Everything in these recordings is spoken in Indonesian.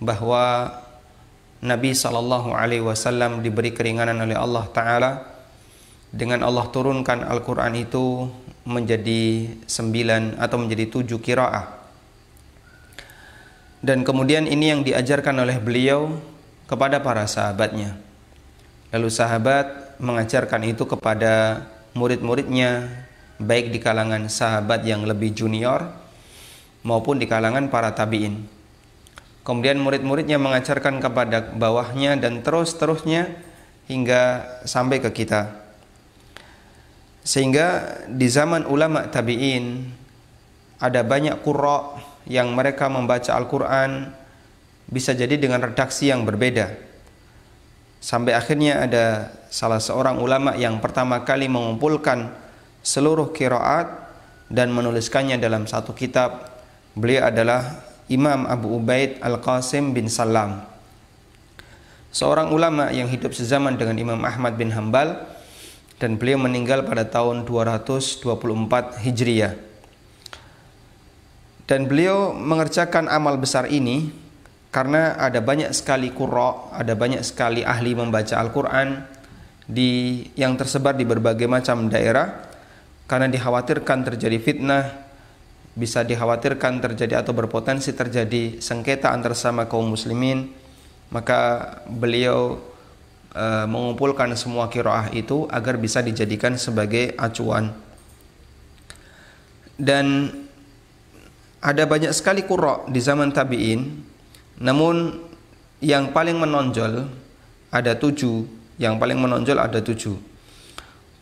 bahwa Nabi SAW diberi keringanan oleh Allah Ta'ala dengan Allah turunkan Al-Quran itu menjadi 9 atau menjadi 7 qiraah. Dan kemudian ini yang diajarkan oleh beliau kepada para sahabatnya. Lalu sahabat mengajarkan itu kepada murid-muridnya, baik di kalangan sahabat yang lebih junior maupun di kalangan para tabi'in. Kemudian murid-muridnya mengajarkan kepada bawahnya dan terus-terusnya hingga sampai ke kita. Sehingga di zaman ulama tabi'in ada banyak qurra yang mereka membaca Al-Quran bisa jadi dengan redaksi yang berbeda. Sampai akhirnya ada salah seorang ulama yang pertama kali mengumpulkan seluruh qiraat dan menuliskannya dalam satu kitab. Beliau adalah Imam Abu Ubaid Al-Qasim bin Salam, seorang ulama yang hidup sezaman dengan Imam Ahmad bin Hanbal, dan beliau meninggal pada tahun 224 Hijriah. Dan beliau mengerjakan amal besar ini karena ada banyak sekali qurra, ada banyak sekali ahli membaca Al-Quran yang tersebar di berbagai macam daerah. Karena dikhawatirkan terjadi fitnah, bisa dikhawatirkan terjadi atau berpotensi terjadi sengketa antar sama kaum muslimin, maka beliau mengumpulkan semua qiraah itu agar bisa dijadikan sebagai acuan. Dan ada banyak sekali qurra di zaman tabi'in, namun yang paling menonjol ada 7. Yang paling menonjol ada 7.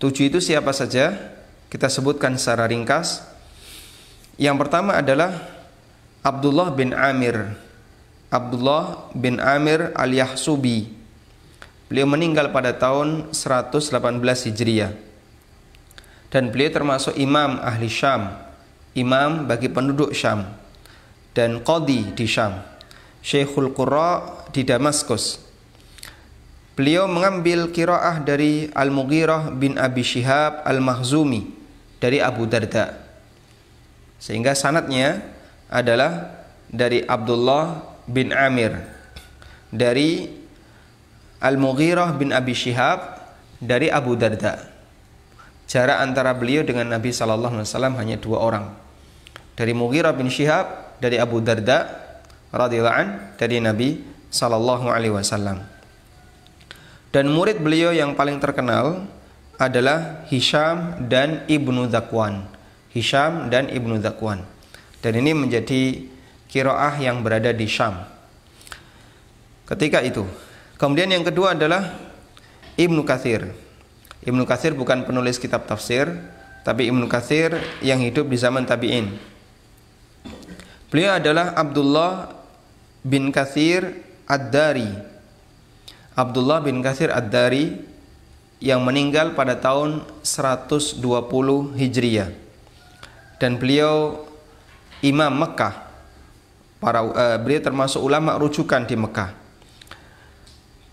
7 itu siapa saja? Kita sebutkan secara ringkas. Yang pertama adalah Abdullah bin Amir. Abdullah bin Amir al-Yahsubi. Beliau meninggal pada tahun 118 Hijriah. Dan beliau termasuk imam ahli Syam, imam bagi penduduk Syam, dan qadhi di Syam, Syekhul Qurra di Damaskus. Beliau mengambil qiraah dari Al-Mughirah bin Abi Syihab Al-Makhzumi dari Abu Darda, sehingga sanadnya adalah dari Abdullah bin Amir, dari Al-Mughirah bin Abi Syihab, dari Abu Darda. Jarak antara beliau dengan Nabi SAW hanya 2 orang. Dari Mughirah bin Syihab, dari Abu Darda radhiyallahu an, dari Nabi SAW. Dan murid beliau yang paling terkenal adalah Hisham dan Ibnu Dzakwan. Hisham dan Ibnu Dzakwan. Dan ini menjadi qiraah yang berada di Syam ketika itu. Kemudian yang kedua adalah Ibnu Katsir. Ibnu Katsir bukan penulis kitab tafsir, tapi Ibnu Katsir yang hidup di zaman tabi'in. Beliau adalah Abdullah bin Katsir Ad-Dari. Abdullah bin Katsir Ad-Dari yang meninggal pada tahun 120 Hijriah. Dan beliau imam Mekah. Beliau termasuk ulama rujukan di Mekah.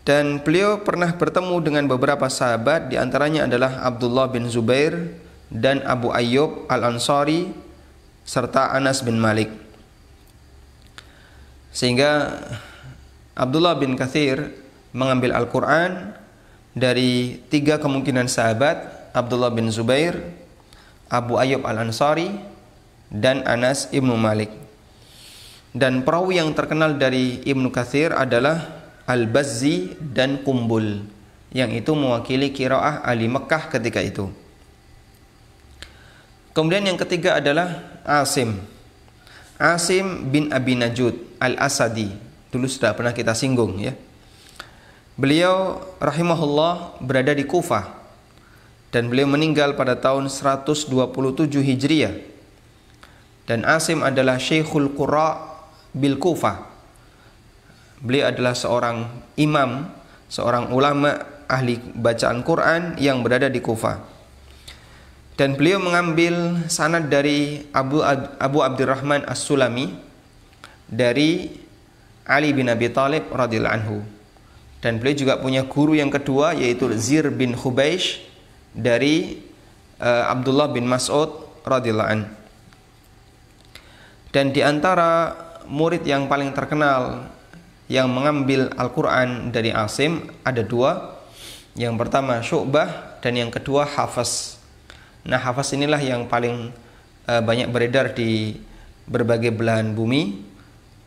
Dan beliau pernah bertemu dengan beberapa sahabat, di antaranya adalah Abdullah bin Zubair dan Abu Ayyub Al-Ansari serta Anas bin Malik. Sehingga Abdullah bin Katsir mengambil Al-Quran dari 3 kemungkinan sahabat, Abdullah bin Zubair, Abu Ayyub Al-Ansari, dan Anas ibnu Malik. Dan perawi yang terkenal dari Ibnu Katsir adalah Al-Bazzi dan Qumbul, yang itu mewakili qiraah ahli Mekah ketika itu. Kemudian yang ketiga adalah Asim. Asim bin Abi Najud Al-Asadi. Dulu sudah pernah kita singgung ya. Beliau rahimahullah berada di Kufah, dan beliau meninggal pada tahun 127 Hijriah. Dan Asim adalah Syekhul Qurra bil Kufah. Beliau adalah seorang imam, seorang ulama ahli bacaan Quran yang berada di Kufah. Dan beliau mengambil sanad dari Abu Abdurrahman As-Sulami dari Ali bin Abi Thalib radhiyallahu anhu. Dan beliau juga punya guru yang kedua, yaitu Zir bin Khubaish dari Abdullah bin Mas'ud radhiyallahu anhu. Dan di antara murid yang paling terkenal yang mengambil Al-Quran dari Asim ada dua. Yang pertama Syu'bah dan yang kedua Hafs. Nah, Hafs inilah yang paling banyak beredar di berbagai belahan bumi,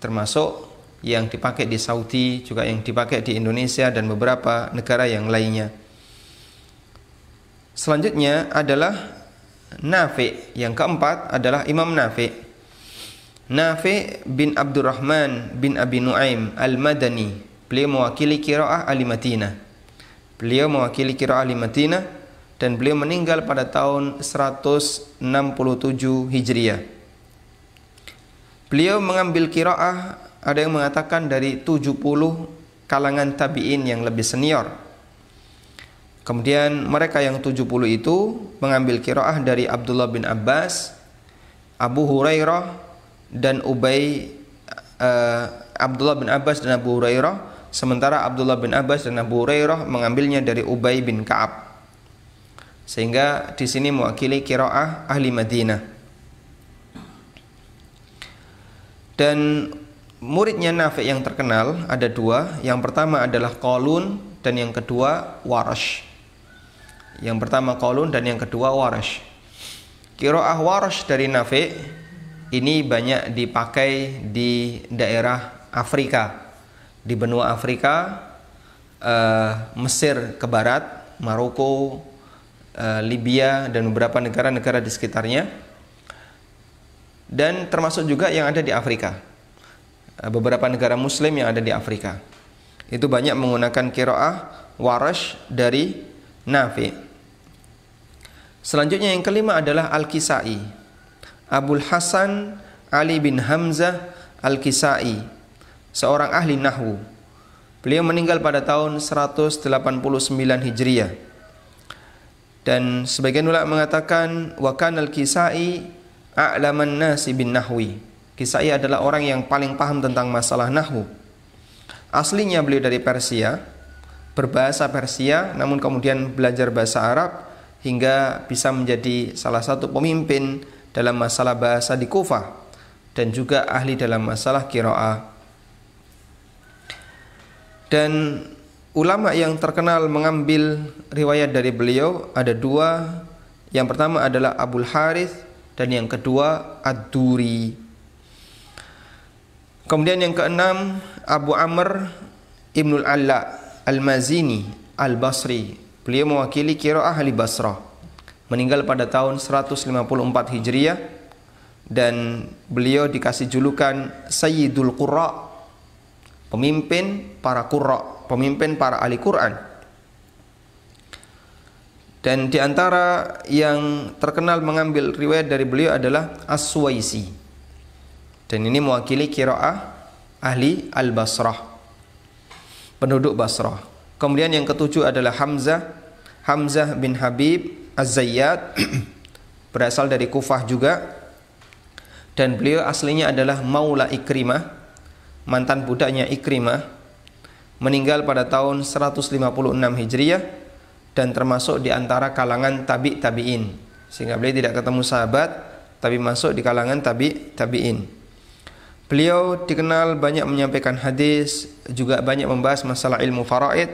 termasuk yang dipakai di Saudi, juga yang dipakai di Indonesia dan beberapa negara yang lainnya. Selanjutnya adalah Nafi'. Yang keempat adalah Imam Nafi'. Nafi' bin Abdurrahman bin Abi Nuaim Al-Madani. Beliau mewakili qiraah ahli Madinah. Dan beliau meninggal pada tahun 167 Hijriah. Beliau mengambil qiraah, ada yang mengatakan dari 70 kalangan tabi'in yang lebih senior. Kemudian mereka yang 70 itu mengambil qiraah dari Abdullah bin Abbas, Abu Hurairah dan Abdullah bin Abbas dan Abu Hurairah. Sementara Abdullah bin Abbas dan Abu Hurairah mengambilnya dari Ubay bin Ka'ab. Sehingga di sini mewakili qiraah ahli Madinah. Dan muridnya Nafi' yang terkenal ada dua. Yang pertama adalah Qalun dan yang kedua Warash. Yang pertama Qalun dan yang kedua Warash. Qiraah Warash dari Nafi' ini banyak dipakai di daerah Afrika, di benua Afrika, Mesir ke barat, Maroko, Libya dan beberapa negara-negara di sekitarnya, dan termasuk juga yang ada di Afrika, beberapa negara Muslim yang ada di Afrika. Itu banyak menggunakan qiraah Warash dari Nafi'. Selanjutnya yang kelima adalah Al-Kisai, Abul Hasan Ali bin Hamzah Al-Kisai, seorang ahli nahwu. Beliau meninggal pada tahun 189 Hijriah. Dan sebagian ulama mengatakan wa kana al-Kisai a'laman nasi bin nahwi. Kisai adalah orang yang paling paham tentang masalah nahwu. Aslinya beliau dari Persia, berbahasa Persia, namun kemudian belajar bahasa Arab hingga bisa menjadi salah satu pemimpin dalam masalah bahasa di Kufah dan juga ahli dalam masalah qiraah. Dan ulama yang terkenal mengambil riwayat dari beliau ada dua. Yang pertama adalah Abul Harith dan yang kedua Ad-Duri. Kemudian yang keenam Abu Amr Ibnul Alla Al-Mazini Al-Basri. Beliau mewakili qiraah ahli Basrah. Meninggal pada tahun 154 Hijriah dan beliau dikasih julukan Sayyidul Qurra, pemimpin para qurra, pemimpin para ahli Quran. Dan di antara yang terkenal mengambil riwayat dari beliau adalah As-Suwaisi. Dan ini mewakili qiraah ahli Al-Basrah, penduduk Basrah. Kemudian yang ketujuh adalah Hamzah bin Habib Az-Zayyad, berasal dari Kufah juga. Dan beliau aslinya adalah Maula Ikrimah, mantan budaknya Ikrimah, meninggal pada tahun 156 Hijriah dan termasuk di antara kalangan tabi'in. Sehingga beliau tidak ketemu sahabat, tapi masuk di kalangan tabi'in. Beliau dikenal banyak menyampaikan hadis, juga banyak membahas masalah ilmu faraid,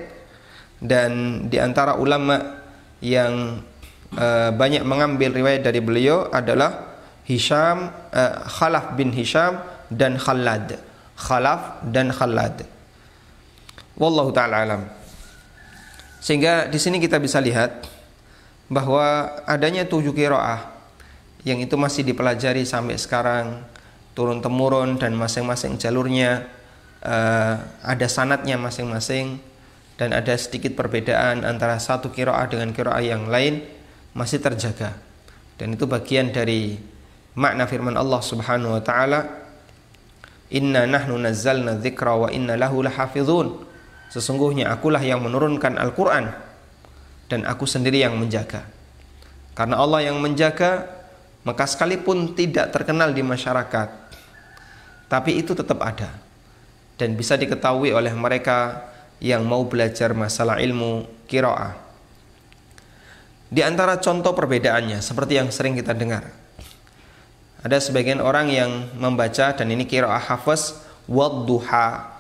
dan di antara ulama yang banyak mengambil riwayat dari beliau adalah Khalaf bin Hisham dan Khalad. Wallahu ta'ala alam. Sehingga di sini kita bisa lihat bahwa adanya 7 qiraah yang itu masih dipelajari sampai sekarang, turun temurun, dan masing-masing jalurnya ada sanadnya masing-masing, dan ada sedikit perbedaan antara satu qiraah dengan qiraah yang lain masih terjaga. Dan itu bagian dari makna firman Allah Subhanahu wa taala, "Inna nahnu nazzalna dzikra wa inna lahu lahafizun." Sesungguhnya akulah yang menurunkan Al-Qur'an dan aku sendiri yang menjaga. Karena Allah yang menjaga, maka sekalipun tidak terkenal di masyarakat, tapi itu tetap ada dan bisa diketahui oleh mereka yang mau belajar masalah ilmu qiraah. Di antara contoh perbedaannya seperti yang sering kita dengar, ada sebagian orang yang membaca, dan ini qiraah Hafs, wadduha.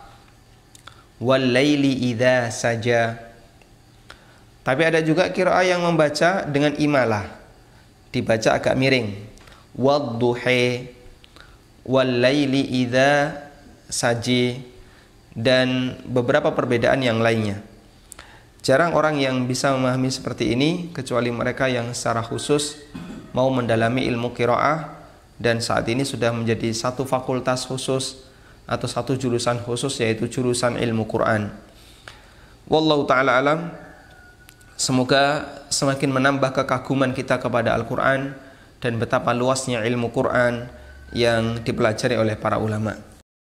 wal laili idza saja. Tapi ada juga qiraah yang membaca dengan imalah, dibaca agak miring. Wadduhi wal laili idza saji, dan beberapa perbedaan yang lainnya. Jarang orang yang bisa memahami seperti ini kecuali mereka yang secara khusus mau mendalami ilmu qiraah dan saat ini sudah menjadi satu fakultas khusus atau satu jurusan khusus, yaitu jurusan ilmu Quran. Wallahu ta'ala alam. Semoga semakin menambah kekaguman kita kepada Al-Quran dan betapa luasnya ilmu Quran yang dipelajari oleh para ulama.